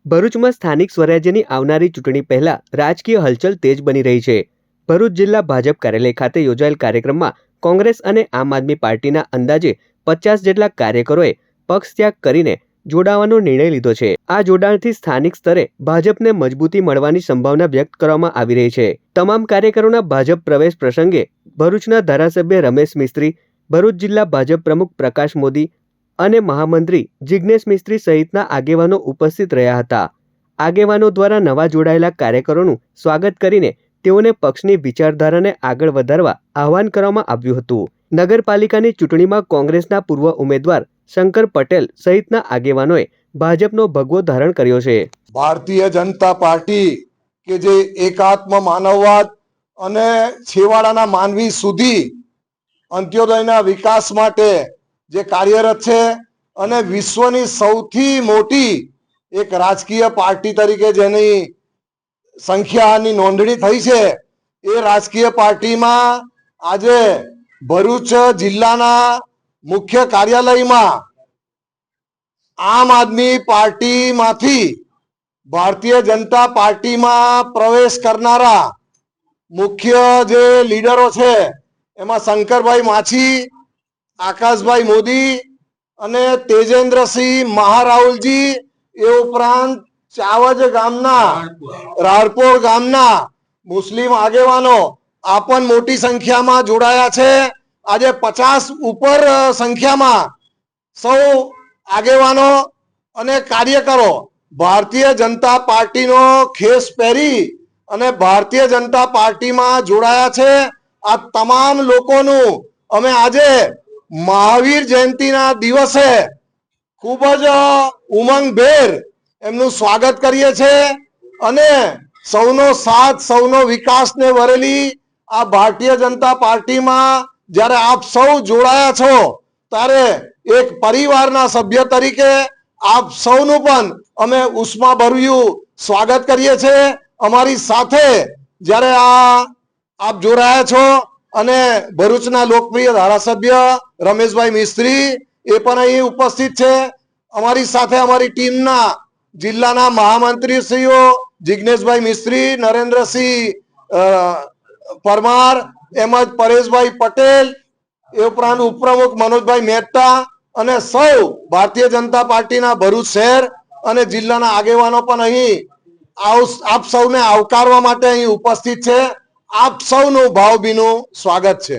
ભરૂચમાં સ્થાનિક સ્વરાજ્યની આવનારી ચૂંટણી પહેલા રાજકીય હલચલ તેજ બની રહી છે। ભરૂચ જિલ્લા ભાજપ કાર્યાલય ખાતે યોજાયેલ કાર્યક્રમમાં કોંગ્રેસ અને આમ આદમી પાર્ટીના અંદાજે 50 જેટલા કાર્યકરોએ પક્ષ ત્યાગ કરીને જોડાવાનો નિર્ણય લીધો છે। આ જોડાણથી સ્થાનિક સ્તરે ભાજપને મજબૂતી મળવાની સંભાવના વ્યક્ત કરવામાં આવી રહી છે। તમામ કાર્યકરોના ભાજપ પ્રવેશ પ્રસંગે ભરૂચના ધારાસભ્ય રમેશ મિસ્ત્રી, ભરૂચ જિલ્લા ભાજપ પ્રમુખ પ્રકાશ મોદી અને મહામંત્રી જિગ્નેશ મિસ્ત્રી સહિતના આગેવાનો ઉપસ્થિત રહ્યા હતા। આગેવાનો દ્વારા નવા જોડાયેલા કાર્યકરોનું સ્વાગત કરીને તેઓને પક્ષની વિચારધારાને આગળ વધારવા આહવાન કરવામાં આવ્યું હતું। નગરપાલિકાની ચૂંટણીમાં કોંગ્રેસના પૂર્વ ઉમેદવાર શંકર પટેલ સહિતના આગેવાનોએ ભાજપનો ભગવો ધારણ કર્યો છે। ભારતીય જનતા પાર્ટી કે જે એકાત્મ માનવવાદ અને છેવાડાના માનવી સુધી અંત્યોદયના વિકાસ માટે જે કાર્યરત છે અને વિશ્વની સૌથી મોટી એક રાજકીય પાર્ટી તરીકે જેની સંખ્યાની નોંધણી થઈ છે, એ રાજકીય પાર્ટીમાં આજે ભરૂચ જિલ્લાના મુખ્ય કાર્યાલયમાં આમ આદમી પાર્ટીમાંથી ભારતીય જનતા પાર્ટીમાં પ્રવેશ કરનારા મુખ્ય જે લીડરો છે એમાં શંકરભાઈ માછી, આકાશભાઈ મોદી અને તેજેન્દ્રસિંહ મહારાઉલજી, એ ઉપરાંત ચાવજ ગામના રાળપોળ ગામના મુસ્લિમ આગેવાનો આ પણ મોટી સંખ્યામાં જોડાયા છે। આજે 50 ઉપર સંખ્યામાં સૌ આગેવાનો અને કાર્યકરો ભારતીય જનતા પાર્ટીનો ખેસ પહેરી અને ભારતીય જનતા પાર્ટીમાં જોડાયા છે। આ તમામ લોકોનું અમે આજે મહાવીર જયંતિના દિવસે ખૂબ જ ઉમંગભેર એમનું સ્વાગત કરીએ છીએ અને સૌનો સાથ, સૌનો વિકાસને વરેલી આ ભારતીય જનતા પાર્ટીમાં જ્યારે આપ સૌ જોડાયા છો ત્યારે એક પરિવારના સભ્ય તરીકે આપ સૌનું પણ અમે ઉષ્માભર્યું સ્વાગત કરીએ છીએ। અમારી સાથે જ્યારે આપ જોડાયા છો અને ભરૂચના લોકપ્રિય ધારાસભ્ય રમેશભાઈ મિસ્ત્રી એ પણ અહીં ઉપસ્થિત છે। અમારી સાથે અમારી ટીમના જિલ્લાના મહામંત્રીશ્રીઓ જિગ્નેશભાઈ મિસ્ત્રી, નરેન્દ્રસિંહ પરમાર એમજ પરેશભાઈ પટેલ, એ ઉપરાંત ઉપપ્રમુખ મનોજભાઈ મહેતા અને સૌ ભારતીય જનતા પાર્ટીના ભરૂચ શહેર અને જિલ્લાના આગેવાનો પણ અહીં આપ સૌને આવકારવા માટે અહીં ઉપસ્થિત છે। આપ સૌનું ભાવભીનું સ્વાગત છે।